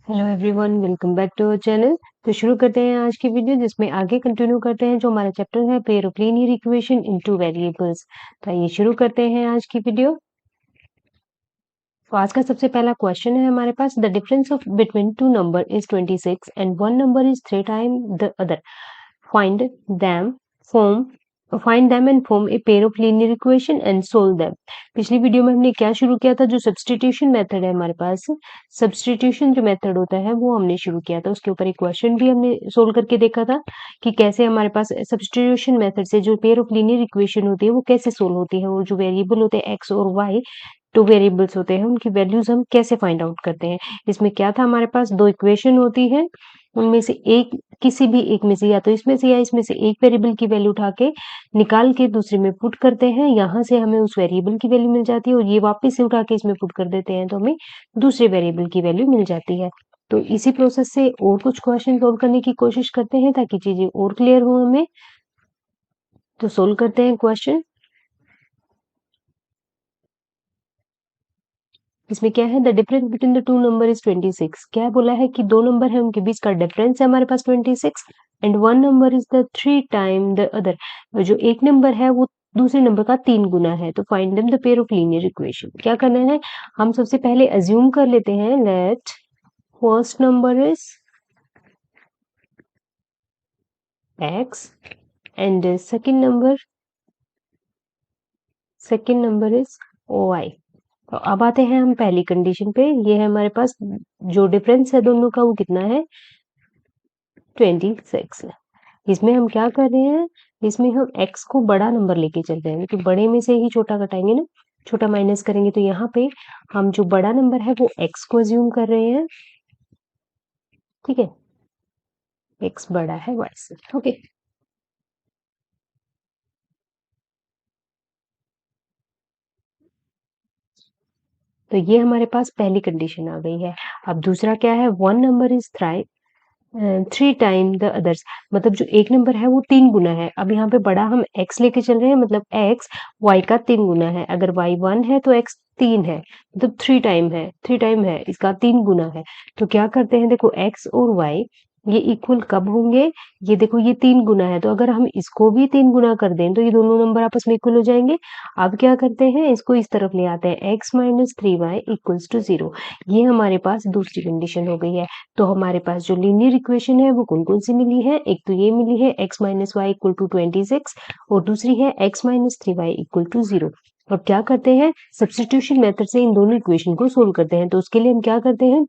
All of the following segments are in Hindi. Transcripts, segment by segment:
Hello everyone, welcome back to our channel. तो शुरू करते हैं आज की वीडियो, जिसमें आगे कंटिन्यू करते हैं जो हमारा चैप्टर है pair of linear equation into variables. तो आइए शुरू करते हैं आज की वीडियो। तो आज का सबसे पहला क्वेश्चन है हमारे पास, the difference of between two number is 26 and one number is 3 time the other. Find them form find them and form a pair of linear equation and solve them। पिछली वीडियो में हमने क्या शुरू किया था, जो सब्स्टिट्यूशन मेथड है हमारे पास, सब्स्टिट्यूशन जो मेथड होता है वो हमने शुरू किया था। उसके ऊपर एक क्वेश्चन भी हमने सोल्व करके देखा था कि कैसे हमारे पास सब्स्टिट्यूशन मेथड से जो पेयर ऑफ लीनियर इक्वेशन होती है वो कैसे सोल्व होती है। वो जो वेरिएबल होते हैं एक्स और वाई, टू वेरिएबल्स होते हैं, उनकी वैल्यूज हम कैसे फाइंड आउट करते हैं। इसमें क्या था, हमारे पास दो इक्वेशन होती है, उनमें से एक, किसी भी एक में से, या तो इसमें से या इसमें से एक वेरिएबल की वैल्यू उठा के निकाल के दूसरे में पुट करते हैं। यहाँ से हमें उस वेरिएबल की वैल्यू मिल जाती है और ये वापस से उठा के इसमें पुट कर देते हैं तो हमें दूसरे वेरिएबल की वैल्यू मिल जाती है। तो इसी प्रोसेस से और कुछ क्वेश्चन सोल्व करने की कोशिश करते हैं ताकि चीजें और क्लियर हो हमें। तो सोल्व करते हैं क्वेश्चन। इसमें क्या है, the difference between the two number is 26। क्या बोला है कि दो नंबर है, उनके बीच का डिफरेंस है हमारे पास 26, and one number is the 3 time the other. जो एक नंबर है वो दूसरे नंबर का 3 गुना है। तो find them the pair of linear equation. क्या करना है, हम सबसे पहले अज्यूम कर लेते हैं, let first number is x and second number is y। तो अब आते हैं हम पहली कंडीशन पे। ये है हमारे पास जो डिफरेंस है दोनों का, वो कितना है, 26 है। इसमें हम क्या कर रहे हैं, इसमें हम x को बड़ा नंबर लेके चल रहे हैं, क्योंकि बड़े में से ही छोटा घटाएंगे ना, छोटा माइनस करेंगे। तो यहाँ पे हम जो बड़ा नंबर है वो x को अज्यूम कर रहे हैं, ठीक है, x बड़ा है y से। ओके, तो ये हमारे पास पहली कंडीशन आ गई है। अब दूसरा क्या है, one number is 3 time the others. मतलब जो एक नंबर है वो 3 गुना है। अब यहाँ पे बड़ा हम x लेके चल रहे हैं, मतलब x y का 3 गुना है। अगर y 1 है तो x 3 है, मतलब 3 टाइम है, इसका 3 गुना है। तो क्या करते हैं, देखो x और y ये इक्वल कब होंगे, ये देखो ये 3 गुना है, तो अगर हम इसको भी 3 गुना कर दें तो ये दोनों नंबर आपस में इक्वल हो जाएंगे। अब क्या करते हैं, इसको इस तरफ ले आते हैं, x minus 3y equals to 0। ये हमारे पास दूसरी कंडीशन हो गई है। तो हमारे पास जो लीनियर इक्वेशन है वो कौन कौन सी मिली है, एक तो ये मिली है x minus y equal to 26, और दूसरी है x minus 3y equal to 0। अब क्या करते हैं, सब्स्टिट्यूशन मेथड से इन दोनों इक्वेशन को सोल्व करते हैं। तो उसके लिए हम क्या करते हैं,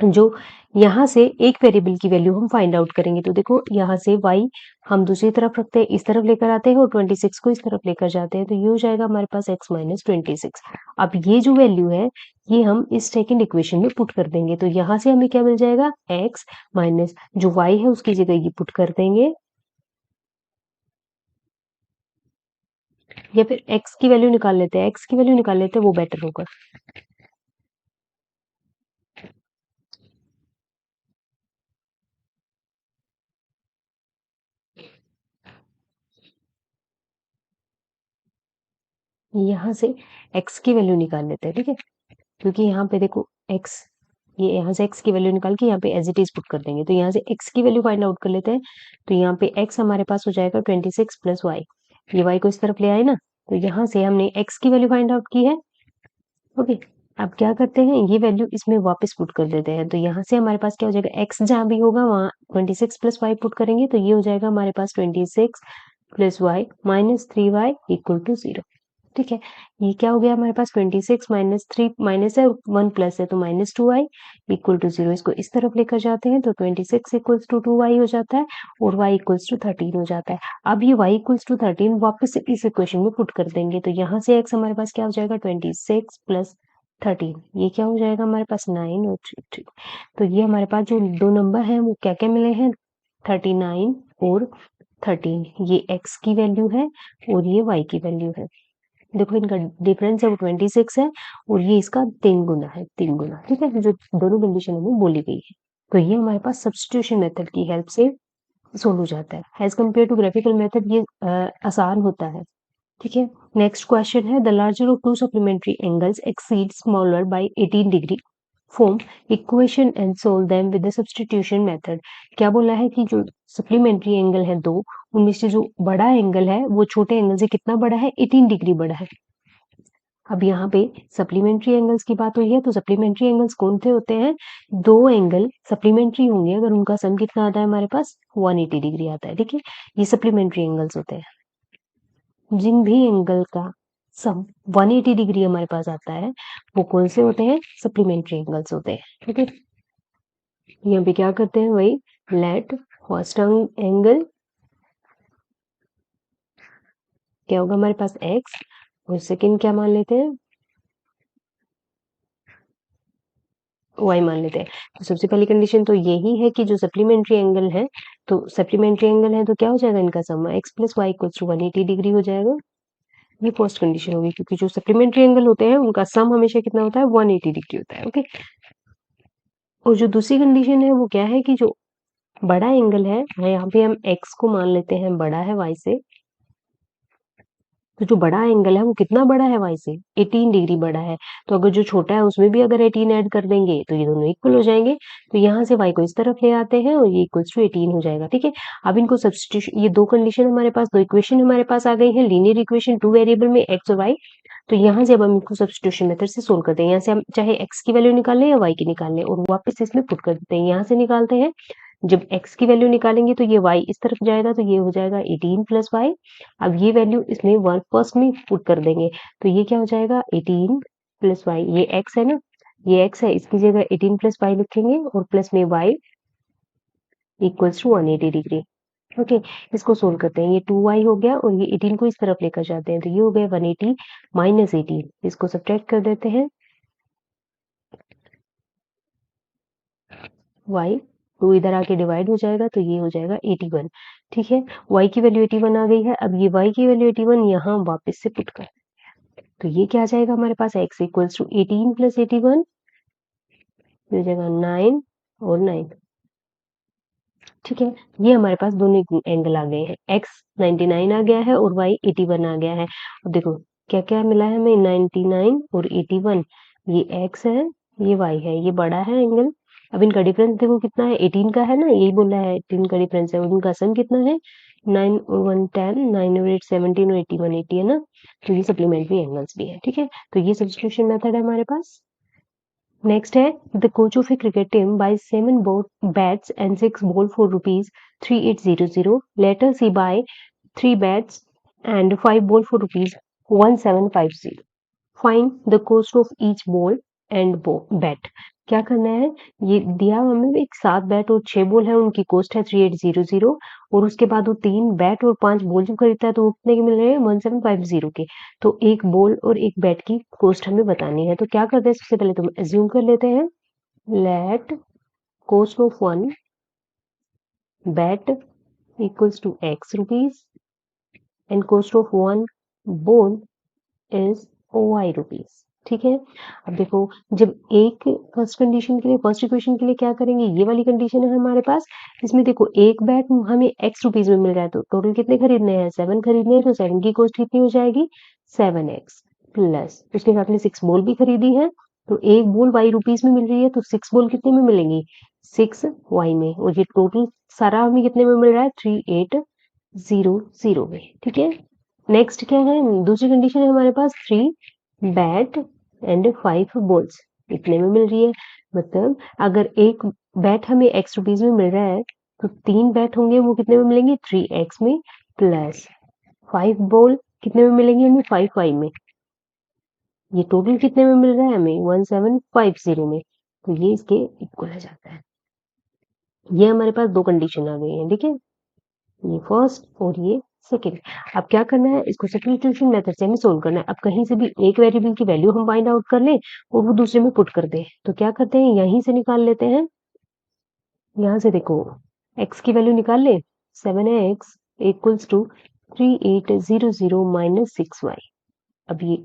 जो यहाँ से एक वेरिएबल की वैल्यू हम फाइंड आउट करेंगे। तो देखो यहाँ से y हम दूसरी तरफ रखते हैं, इस तरफ लेकर आते हैं, और 26 को इस तरफ लेकर जाते हैं। तो ये हो जाएगा हमारे पास x माइनस 26। अब ये जो वैल्यू है ये हम इस सेकंड इक्वेशन में पुट कर देंगे। तो यहाँ से हमें क्या मिल जाएगा, x माइनस जो y है उसकी जगह ये पुट कर देंगे, या फिर x की वैल्यू निकाल लेते हैं, x की वैल्यू निकाल लेते हैं, वो बेटर होगा। यहाँ से x की वैल्यू निकाल लेते हैं, ठीक है, क्योंकि यहाँ पे देखो x, ये यहाँ से x की वैल्यू निकाल के यहाँ पे एज इट इज पुट कर देंगे। तो यहाँ से x की वैल्यू फाइंड आउट कर लेते हैं। तो यहाँ पे x हमारे पास हो जाएगा 26 प्लस वाई, ये y को इस तरफ ले आए ना, तो यहाँ से हमने x की वैल्यू फाइंड आउट की है। ओके, अब क्या करते हैं, ये वैल्यू इसमें वापस पुट कर देते हैं। तो यहाँ से हमारे पास क्या हो जाएगा, x जहाँ भी होगा वहाँ 26 प्लस वाई पुट करेंगे, तो ये हो जाएगा हमारे पास 26 plus y minus 3y equal to 0। ठीक है, ये क्या हो गया हमारे पास, 26 माइनस 3 माइनस है, 1 प्लस है, तो माइनस 2y इक्वल टू 0। इसको इस तरफ लेकर जाते हैं तो 26 इक्वल्स टू 2y हो जाता है, और y इक्वल्स टू 13 हो जाता है। अब ये y इक्वल्स टू 13 वापस से इस इक्वेशन में पुट कर देंगे। तो यहाँ से x हमारे पास क्या हो जाएगा, 26 प्लस 13, ये क्या हो जाएगा हमारे पास 9 और 3। तो ये हमारे पास जो दो नंबर हैं वो क्या क्या मिले हैं, 39 और 13। ये x की वैल्यू है और ये y की वैल्यू है। देखो इनका डिफरेंस है वो 26 है, और ये इसका 3 गुना है, 3 गुना, ठीक है, जो दोनों कंडीशन हमें बोली गई है। तो ये हमारे पास सब्स्टिट्यूशन मेथड की हेल्प से सोल्व हो जाता है। As compare to graphical method ये आसान होता है, ठीक है। नेक्स्ट क्वेश्चन है, the larger of two supplementary angles exceed smaller by 18 degree form equation and solve them with the substitution method. क्या बोला है कि जो सप्लीमेंट्री एंगल है दो, उनमें से जो बड़ा एंगल है वो छोटे एंगल से कितना बड़ा है, 18 डिग्री बड़ा है। अब यहाँ पे सप्लीमेंट्री एंगल्स की बात हुई है, तो सप्लीमेंट्री एंगल्स कौन से होते हैं, दो एंगल सप्लीमेंट्री होंगे अगर उनका सम कितना आता है हमारे पास 180 डिग्री आता है। ठीक है, ये सप्लीमेंट्री एंगल्स होते हैं। जिन भी एंगल का सम 180 डिग्री हमारे पास आता है वो कौन से होते हैं, सप्लीमेंट्री एंगल्स होते हैं। ठीक है, यहाँ पे क्या करते हैं, वही लेट फर्स्ट एंगल क्या होगा हमारे पास x, और सेकंड क्या मान लेते हैं, y मान लेते हैं। तो सबसे पहली कंडीशन तो यही है कि जो सप्लीमेंट्री एंगल है, तो सप्लीमेंट्री एंगल है तो क्या हो जाएगा इनका sum, x plus y equals to 180 degree हो जाएगा। ये फर्स्ट कंडीशन होगी, क्योंकि जो सप्लीमेंट्री एंगल होते हैं उनका सम हमेशा कितना होता है, 180 डिग्री होता है। ओके, और जो दूसरी कंडीशन है वो क्या है कि जो बड़ा एंगल है, यहाँ पे हम x को मान लेते हैं बड़ा है y से, तो जो बड़ा एंगल है वो कितना बड़ा है y से, 18 डिग्री बड़ा है। तो अगर जो छोटा है उसमें भी अगर 18 ऐड कर देंगे तो ये दोनों इक्वल हो जाएंगे। तो यहाँ से y को इस तरफ ले आते हैं और ये इक्वल्स टू 18 हो जाएगा। ठीक है, अब इनको सब्स्टिट्यूशन, ये दो कंडीशन हमारे पास, दो इक्वेशन हमारे पास आ गई है, लीनियर इक्वेशन टू वेरिएबल में x और y। तो यहाँ से अब हम इनको सब्स्टिट्यूशन मेथड से सोल्व करते हैं। यहाँ से हम चाहे x की वैल्यू निकाल लें या y की निकाल लें और वापस इसमें पुट कर देते हैं। यहाँ से निकालते हैं, जब x की वैल्यू निकालेंगे तो ये y इस तरफ जाएगा, तो ये हो जाएगा 18 प्लस वाई। अब ये वैल्यू इसमें वन फर्स्ट में पुट कर देंगे, तो ये क्या हो जाएगा 18 प्लस वाई, ये x है ना, ये x है, इसकी जगह 18 प्लस वाई लिखेंगे और प्लस में y equals to 180 degree. Okay, इसको सोल्व करते हैं, ये 2y हो गया और ये 18 को इस तरफ लेकर जाते हैं, तो ये हो गया 180 माइनस 18, इसको सब्ट्रैक्ट कर देते हैं, y 2 इधर आके डिवाइड हो जाएगा, तो ये हो जाएगा 81। ठीक है, y की वैल्यू 81 आ गई है। अब ये y की वैल्यू 81 यहाँ वापस से पुट कर, तो ये क्या आ जाएगा हमारे पास, x इक्वल्स टू 18 प्लस 81 हो जाएगा 9 और 9। ठीक है, ये हमारे पास दोनों एंगल आ गए हैं, x 99 आ गया है और y 81 आ गया है। अब देखो क्या क्या मिला है हमें, 99 और 81, ये x है, ये y है, ये बड़ा है एंगल। अब इनका डिफरेंस देखो कितना है, 18 का है ना, यही बोला है 18 का डिफरेंस है, और इनका सम कितना है, 9 और 1 10, 9 और 8 17 और 81 80 है ना। तो ये सप्लीमेंट्री एंगल्स भी है। ठीक है, तो ये सब्स्टिट्यूशन मेथड है हमारे पास। नेक्स्ट है, the coach of a cricket team by 7 bats and 6 ball for rupees 3800. Later he buy 3 bats and 5 ball for rupees 1750. Find the cost of each ball and bat. क्या करना है, ये दिया हमें एक 7 बैट और 6 बॉल है, उनकी कॉस्ट है 3800, और उसके बाद वो 3 बैट और 5 बॉल जो खरीदता है तो वो कितने के मिल रहे हैं, 1750 के। तो एक बॉल और एक बैट की कॉस्ट हमें बतानी है। तो क्या करते हैं, सबसे पहले तो एज्यूम कर लेते हैं, late cost of one bat equals to x rupees and cost of one ball is y rupees। ठीक है, अब देखो जब एक फर्स्ट कंडीशन के लिए, फर्स्ट इक्वेशन के लिए क्या करेंगे, ये वाली कंडीशन है हमारे पास, इसमें देखो एक बैट हमें x रुपीज में मिल रहा है, तो टोटल कितने खरीदने हैं, 7 खरीदने हैं, तो 7 की कॉस्ट कितनी हो जाएगी, 7x प्लस उसके साथ में 6 बॉल भी खरीदी है, तो एक बॉल y रुपीज में मिल रही है, तो 6 बॉल कितने में मिलेंगी, 6y में, और ये टोटल सारा हमें कितने में मिल रहा है, 3800 में। ठीक है, नेक्स्ट क्या है, दूसरी कंडीशन है हमारे पास, 3 बैट एंड 5 बॉल्स इतने में मिल रही है। मतलब अगर एक बैट हमें x रुपीज में मिल रहा है, तो 3 बैट होंगे वो कितने में मिलेंगे, 3x में, प्लस 5 बॉल कितने में मिलेंगे हमें, 5y में। ये टोटल कितने में मिल रहा है हमें, 1750 में। तो ये इसके इक्वल आ जाता है। ये हमारे पास दो कंडीशन आ गई है। ठीक है, ये फर्स्ट और ये सेकेंड। अब क्या करना है, इसको सब्स्टिट्यूशन मेथड से हमें सोल्व करना है। अब कहीं से भी एक वेरिएबल की वैल्यू हम फाइंड आउट कर लें और वो दूसरे में पुट कर दें, तो क्या करते हैं, यहीं से निकाल लेते हैं। यहाँ से देखो x की वैल्यू निकाल ले, 7x equals to 3800 minus 6y। अब ये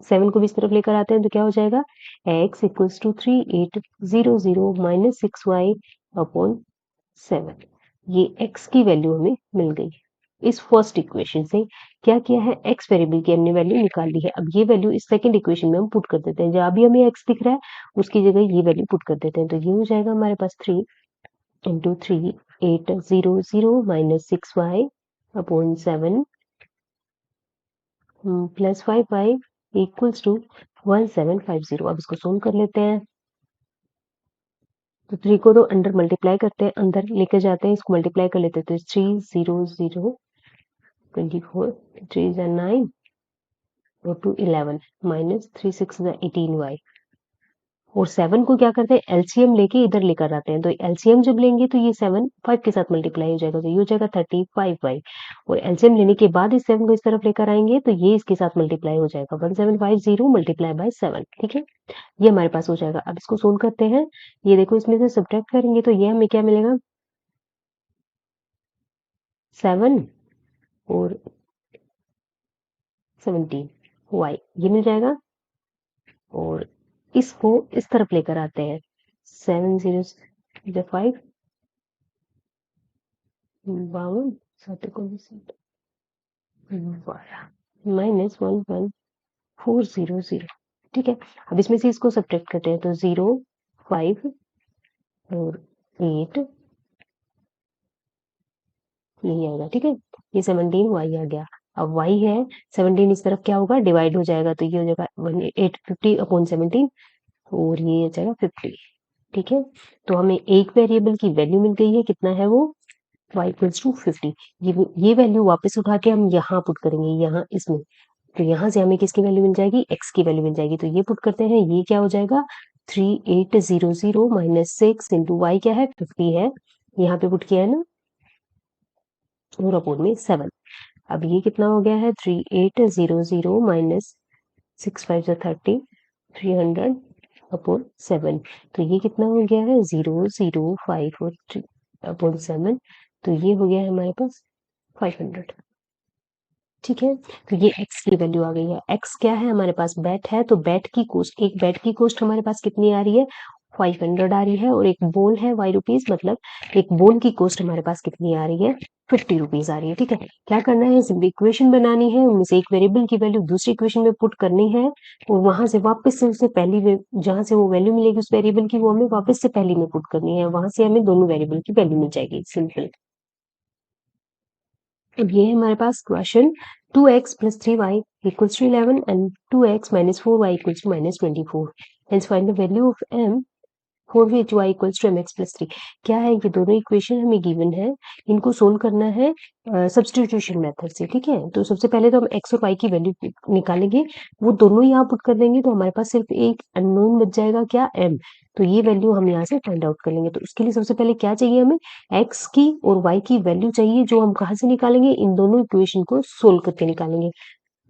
7 को भी इस तरफ लेकर आते हैं, तो क्या हो जाएगा, x equals to 3800 minus 6y upon 7। ये x की वैल्यू हमें मिल गई इस फर्स्ट इक्वेशन से क्या किया है, एक्स वेरिएबल की हमने वैल्यू निकाल ली है। अब ये वैल्यू इस सेकंड इक्वेशन में हम पुट कर देते हैं, जहां भी हमें एक्स दिख रहा है उसकी जगह ये वैल्यू पुट कर देते हैं। तो ये हो जाएगा हमारे पास 3 into 3 800 minus 6y upon 7 plus 5y equals to 1750। अब इसको सोल्व कर लेते हैं। तो 3 को तो अंडर मल्टीप्लाई करते हैं, अंदर लेकर जाते हैं, इसको मल्टीप्लाई कर लेते हैं। तो 300 24 3 is 9 और 2 11 माइनस 3 6 is 18y। और 7 को क्या करते हैं, एलसीएम लेके इधर लेकर आते हैं। तो एलसीएम जब लेंगे तो ये 7 5 के साथ मल्टीप्लाई हो जाएगा, तो ये हो जाएगा 35y। और एलसीएम लेने के बाद इस 7 को इस तरफ लेकर आएंगे तो ये इसके साथ मल्टीप्लाई हो जाएगा, 1750 मल्टीप्लाई बाय 7। ठीक है, ये हमारे पास हो जाएगा। अब इसको सोल्व करते हैं। ये देखो, इसमें से सब्ट्रैक्ट करेंगे तो ये हमें क्या मिलेगा, 7 और 17 y ये मिल जाएगा। और इसको इस तरफ लेकर आते हैं, 7 0 5 52 माइनस 11400। ठीक है, अब इसमें से इसको सब्ट्रैक्ट करते हैं। तो 0 5 और 8 यही आएगा। ठीक है, ये 17 y आ गया। अब y है 17, इस तरफ क्या होगा, डिवाइड हो जाएगा। तो ये हो जाएगा 850 अपॉन 17 और ये हो जाएगा 50। ठीक है, तो हमें एक वेरिएबल की वैल्यू मिल गई है, कितना है वो, y इक्वल्स टू 50। ये वैल्यू वापस उठा के हम यहाँ पुट करेंगे, यहाँ इसमें। तो यहाँ से हमें किसकी वैल्यू मिल जाएगी, x की वैल्यू मिल जाएगी। तो ये पुट करते हैं, ये क्या हो जाएगा, 3800 माइनस 6 इंटू वाई क्या है 50 है, यहाँ पे पुट किया है ना, और अपोन में 7। अब ये कितना हो गया है, 3800 माइनस 6 5 30 300 अपॉन 7। तो ये कितना हो गया है, 005 और 3 अपॉन 7। तो ये हो गया है हमारे पास 500। ठीक है, तो ये x की वैल्यू आ गई है। x क्या है, हमारे पास बैट है, तो बैट की कॉस्ट, एक बैट की कॉस्ट हमारे पास कितनी आ रही है, 500 आ रही है। और एक बॉल है ₹y, मतलब एक बॉल की कॉस्ट हमारे पास कितनी आ रही है, ₹50 आ रही है। ठीक है, क्या करना है, इक्वेशन बनानी है, उनमें से एक वेरिएबल की वैल्यू दूसरी इक्वेशन में पुट करनी है, और वहां से वापस से उसे पहली, जहां से वो वैल्यू मिलेगी उस वेरिएबल की, वो हमें वापस से पहली में पुट करनी है, वहां से हमें दोनों वेरिएबल की वैल्यू मिल जाएगी। सिंपल। अब ये है हमारे पास question, 2x plus 3y equals to 11 and 2x minus 4y equals to minus 24. Hence find the value of m for which y equals to mx plus 3। क्या है, ये दोनों इक्वेशन हमें गिवन है, इनको सोल्व करना है सब्स्टिट्यूशन मेथड से। ठीक है, तो सबसे पहले तो हम x और y की वैल्यू निकालेंगे, वो दोनों यहाँ पुट कर देंगे, तो हमारे पास सिर्फ एक अननोन बच जाएगा, क्या, m। तो ये वैल्यू हम यहाँ से फाइंड आउट कर लेंगे। तो उसके लिए सबसे पहले क्या चाहिए, हमें x की और y की वैल्यू चाहिए, जो हम कहाँ से निकालेंगे, इन दोनों इक्वेशन को सोल्व करके निकालेंगे।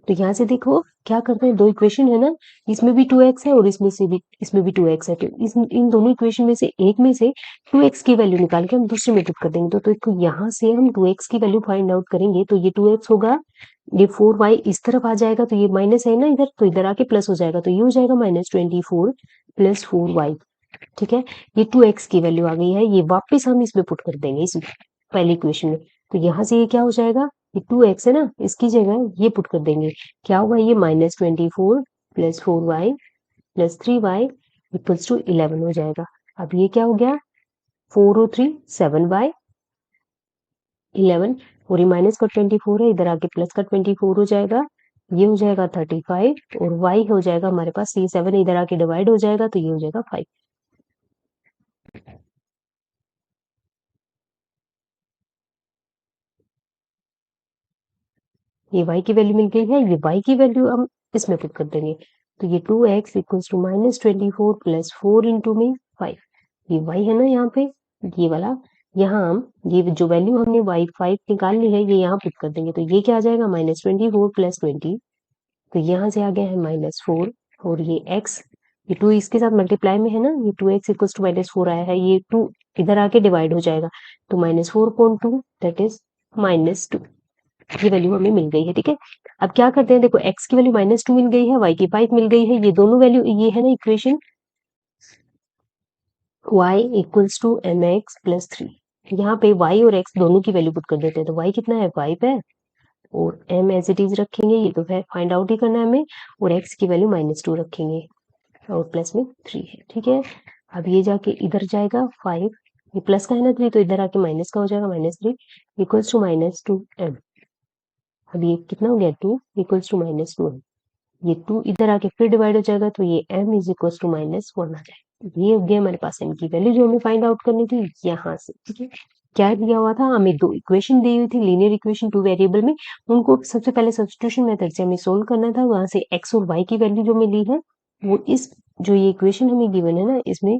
तो यहाँ से देखो क्या करते हैं, दो इक्वेशन है ना, इसमें भी 2x है और इसमें भी 2x है। तो इन दोनों इक्वेशन में से एक में से 2x की वैल्यू निकाल के हम दूसरे में पुट कर देंगे। तो यहाँ से हम 2x की वैल्यू फाइंड आउट करेंगे, तो ये 2x होगा, ये 4y इस तरफ आ जाएगा, तो ये माइनस है ना इधर, तो इधर आके प्लस हो जाएगा, तो ये हो जाएगा -24 प्लस 4y। ठीक है, ये 2x की वैल्यू आ गई है, ये वापस हम इसमें पुट कर देंगे, इस पहली इक्वेशन में। तो यहाँ से ये क्या हो जाएगा, ये 2x है ना, इसकी जगह ये पुट कर देंगे, क्या होगा, ये -24 plus 4y plus 3y equals to 11 हो जाएगा। अब ये क्या हो गया, 4 और 3 7y 11, और ये माइनस का 24 है, इधर आके प्लस का 24 हो जाएगा, ये हो जाएगा 35, और y हो जाएगा हमारे पास, ये 7 इधर आके डिवाइड हो जाएगा, तो ये हो जाएगा 5। ये y की वैल्यू मिल गई है, ये y की वैल्यू हम इसमें पुट कर देंगे। तो ये 2x equals to -24 plus 4 into में 5, ये y है ना यहाँ पे, ये वाला, यहाँ हम ये जो वैल्यू हमने y 5 निकालनी है, ये यहाँ पुट कर देंगे। तो ये क्या आ जाएगा, -24 प्लस 20, तो यहाँ से आ गया है -4, और ये x, ये 2 इसके साथ मल्टीप्लाई में है ना, ये 2x इक्वल्स टू -4 आया है, ये 2 इधर आके डिवाइड हो जाएगा, तो -4/2 दैट इज -2। ये वैल्यू हमें मिल गई है। ठीक है, अब क्या करते हैं, देखो x की वैल्यू -2 मिल गई है, y की 5 मिल गई है, ये दोनों वैल्यू, ये है ना equation, y equals to mx plus 3। यहाँ पे y और x दोनों की वैल्यू पुट कर देते हैं, तो y कितना है, 5 है, और m एज इट इज रखेंगे, ये तो फाइंड आउट ही करना है हमें, और x की वैल्यू -2 रखेंगे और प्लस में 3 है, ठीक है। अब ये जाके इधर जाएगा 5, ये प्लस का है ना 3, तो इधर आके माइनस का हो जाएगा -3 इक्वल्स टू -2m। अब ये कितना हो गया 2 इक्वल्स टू -2m, ये 2 इधर आके फिर डिवाइड हो जाएगा, तो ये m इज इक्वल्स टू -1 आ जाएगा। ये हो गया हमारे पास m की वैल्यू जो हमें फाइंड आउट करनी थी यहाँ से, ठीक है। क्या दिया हुआ था हमें, दो इक्वेशन दी हुई थी, लीनियर इक्वेशन टू वेरिएबल में, उनको सबसे पहले सब्स्टिट्यूशन मेथड से हमें सोल्व करना था, वहां से x और y की वैल्यू जो मिली है वो इस जो ये इक्वेशन हमें गिवन है ना इसमें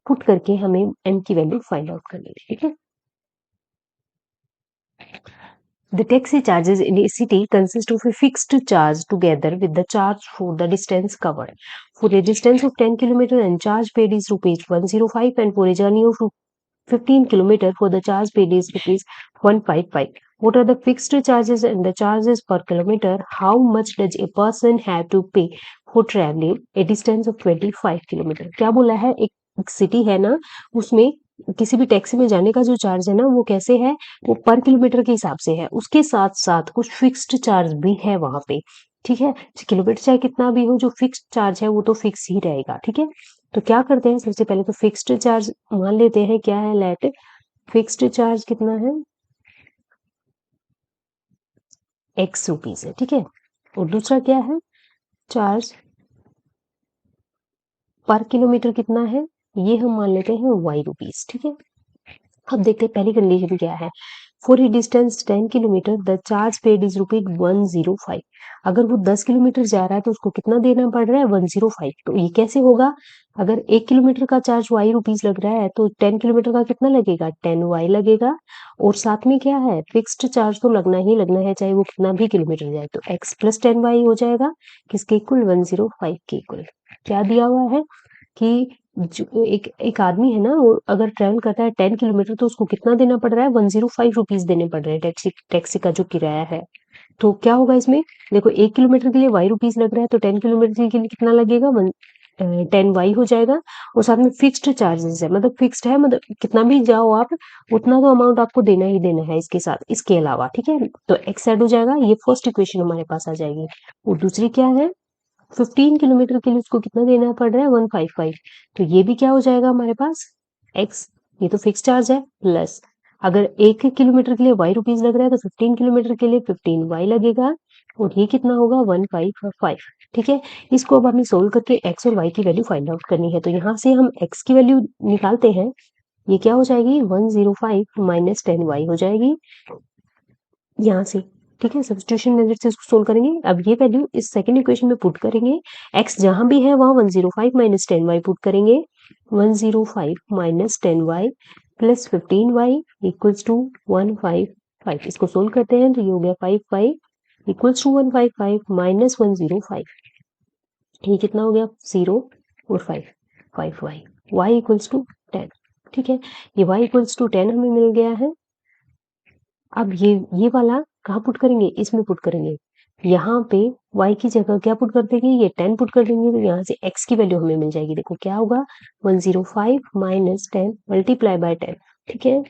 पुट करके हमें m की वैल्यू फाइंड आउट करनी है, ठीक है। The taxi charges in a city consist of a fixed charge together with the charge for the distance covered. For a distance of 10 km and charge paid is rupees 105, and for a journey of 15 km for the charge paid is rupees 155. What are the fixed charges and the charges per kilometer? How much does a person have to pay for traveling a distance of 25 km? क्या बोला है, एक सिटी है ना उसमें किसी भी टैक्सी में जाने का जो चार्ज है ना वो कैसे है, वो पर किलोमीटर के हिसाब से है, उसके साथ साथ कुछ फिक्स्ड चार्ज भी है वहां पे, ठीक है। किलोमीटर चाहे कितना भी हो, जो फिक्स्ड चार्ज है वो तो फिक्स ही रहेगा, ठीक है। तो क्या करते हैं, सबसे पहले तो फिक्स्ड चार्ज मान लेते हैं, क्या है, लेट फिक्स्ड चार्ज कितना है, x रुपीज है, ठीक है। और दूसरा क्या है, चार्ज पर किलोमीटर कितना है, ये हम मान लेते हैं y रुपीज, ठीक है। अब देखते हैं पहली कंडीशन क्या है, for a distance 10 kilometre the charge paid is rupees 105। अगर वो 10 किलोमीटर जा रहा है तो उसको कितना देना पड़ रहा है, 105। तो ये कैसे होगा, अगर 1 किलोमीटर का चार्ज y रुपीज लग रहा है तो 10 किलोमीटर का कितना लगेगा, 10y लगेगा। और साथ में क्या है, फिक्स्ड चार्ज तो लगना ही लगना है चाहे वो कितना भी किलोमीटर जाए, तो x प्लस 10y हो जाएगा किसके इक्वल, 105 के इक्वल। क्या दिया हुआ है कि जो एक एक आदमी है ना वो अगर ट्रेवल करता है 10 किलोमीटर तो उसको कितना देना पड़ रहा है, 105 रुपीज देने पड़ रहे हैं टैक्सी टैक्सी का जो किराया है। तो क्या होगा इसमें, देखो 1 किलोमीटर के लिए y रुपीज लग रहा है तो 10 किलोमीटर के लिए कितना लगेगा, 10y हो जाएगा। और साथ में फिक्स्ड चार्जेस है, मतलब फिक्स्ड है, मतलब कितना भी जाओ आप उतना तो अमाउंट आपको देना ही देना है इसके साथ, इसके अलावा, ठीक है। तो x ऐड हो जाएगा, ये फर्स्ट इक्वेशन हमारे पास आ जाएगी। और दूसरी क्या है, 15 किलोमीटर के लिए उसको कितना देना पड़ रहा है, 155। तो ये भी क्या हो जाएगा हमारे पास, x, ये तो फिक्स चार्ज है, प्लस अगर 1 किलोमीटर के लिए y रुपीज लग रहा है तो 15 किलोमीटर के लिए 15y लगेगा, और ये कितना होगा, 155, ठीक है। इसको अब हमें सोल्व करके x और y की वैल्यू फाइंड आउट करनी है, तो यहाँ से हम x की वैल्यू निकालते हैं, ये क्या हो जाएगी, 105 माइनस 10y हो जाएगी यहाँ से, ठीक है। सब्स्टिट्यूशन मेथड से इसको सोल्व करेंगे। अब ये वैल्यू इस सेकंड इक्वेशन में पुट करेंगे, x जहां भी है वहां 105 माइनस 10y पुट करेंगे, 105 minus 10y plus 15y equals to 155। इसको सोल्व करते हैं तो ये हो गया 55 इक्वल्स टू 155 माइनस 105, ये कितना हो गया 0 और 5y y इक्वल्स टू 10, ठीक है। ये y इक्वल्स टू 10 हमें मिल गया है। अब ये वाला कहाँ पुट करेंगे, इसमें पुट करेंगे, यहाँ पे y की जगह क्या पुट कर देंगे, ये 10 पुट कर देंगे, तो यहाँ से x की वैल्यू हमें मिल जाएगी, देखो क्या होगा, 105 माइनस 10 मल्टीप्लाई बाय 10, ठीक है।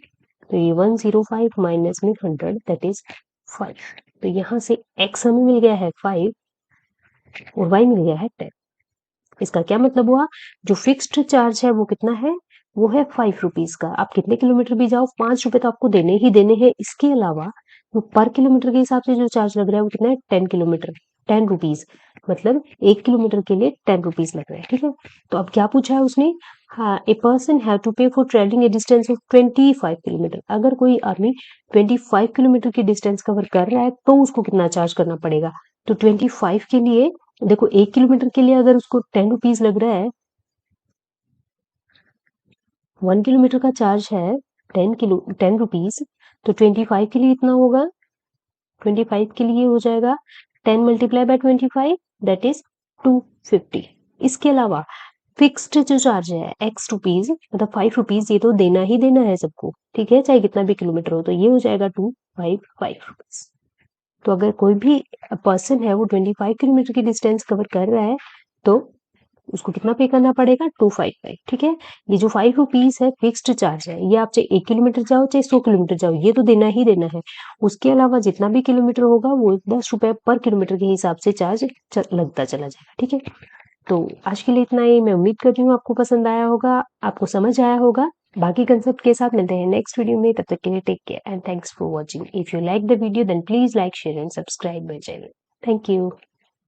तो ये 105 माइनस में 100 दैट इज 5। तो यहाँ से x हमें मिल गया है 5 और y मिल गया है 10। इसका क्या मतलब हुआ, जो फिक्स्ड चार्ज है वो कितना है, वो है 5 रुपीज का। आप कितने किलोमीटर भी जाओ 5 रुपए तो आपको देने ही देने हैं, इसके अलावा वो पर किलोमीटर के हिसाब से जो चार्ज लग रहा है वो कितना है, 10 किलोमीटर 10 रुपीज, मतलब 1 किलोमीटर के लिए 10 रुपीज लग रहा है, ठीक है। तो अब क्या पूछा है उसने, हाँ, ए पर्सन हैव टू पे for travelling A distance of 25 kilometre. अगर कोई आदमी 25 किलोमीटर की डिस्टेंस कवर कर रहा है तो उसको कितना चार्ज करना पड़ेगा, तो 25 के लिए देखो 1 किलोमीटर के लिए अगर उसको 10 रुपीज लग रहा है, 1 किलोमीटर का चार्ज है 10 रुपीज, तो 25 के लिए इतना होगा, 25 के लिए हो जाएगा 10 मल्टीप्लाई बाय 25 दैट इज 250। इसके अलावा फिक्स्ड जो चार्ज है x रुपीज मतलब 5 रुपीज, ये तो देना ही देना है सबको, ठीक है, चाहे कितना भी किलोमीटर हो, तो ये हो जाएगा 255 रुपीज। तो अगर कोई भी पर्सन है वो 25 किलोमीटर की डिस्टेंस कवर कर रहा है तो उसको कितना पे करना पड़ेगा 255। ठीक है, ये जो 5 रुपीज है फिक्स्ड चार्ज है, ये आप चाहे 1 किलोमीटर जाओ चाहे 100 किलोमीटर जाओ, ये तो देना ही देना है। उसके अलावा जितना भी किलोमीटर होगा वो 10 रुपए पर किलोमीटर के हिसाब से चार्ज लगता चला जाएगा। ठीक है, तो आज के लिए इतना ही। मैं उम्मीद कर रही हूँ आपको पसंद आया होगा, आपको समझ आया होगा। बाकी कंसेप्ट के साथ मिलते हैं नेक्स्ट वीडियो में, तब तक के लिए take care and thanks for watching. If you like the video then please like share and subscribe my channel. Thank you.